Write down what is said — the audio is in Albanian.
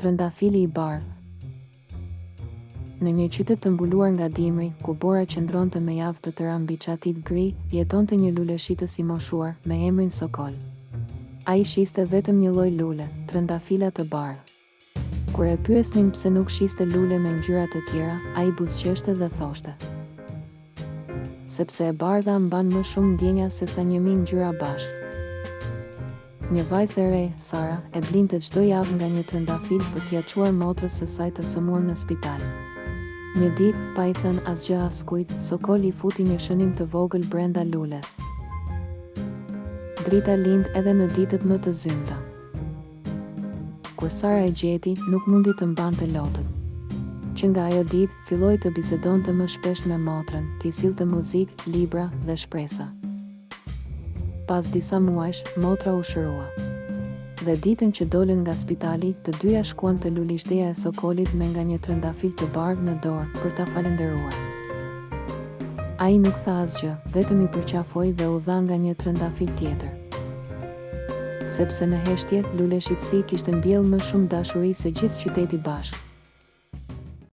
Trëndafili i bardhë. Në një qytet të mbuluar nga dimri, ku bora qëndronte me javë të tëra mbi çatit gri, jetonte një luleshitës i moshuar, me emrin Sokol. Ai shiste vetëm një lloj lule, trëndafila të bardhë. Kur e pyesnin pse nuk shiste lule me ngjyra të tjera, ai buzëqeshte dhe thoshte: sepse e bardha mban më shumë ndjenja se sa 1000 ngjyra bashkë. Një vajzë e re, Sara, e blinte çdo javë nga një trëndafil për t'ia çuar motrës së saj të sëmur në spital. Një ditë, pa i thënë asgjë askujt, Sokoli i futi një shënim të vogël brenda lules. Drita lind edhe në ditët më të zymta. Kur Sara e gjeti, nuk mundi të mbante lotët. Që nga ajo ditë, filloi të bisedonte më shpesh me motrën, t'i sillte muzikë, libra dhe shpresa. Pas disa muajsh, motra u shërua. Dhe ditën që dolën nga spitali, të dyja shkuan te lulishdeja e Sokolit me nga një trëndafil të bardhë në dorë për ta falendëruar. Ai nuk tha asgjë, vetëm i përqafoi dhe u dha nga një trëndafil tjetër. Sepse në heshtje, luleshitësi kishte mbjellë më shumë dashuri se gjithë qyteti bashkë.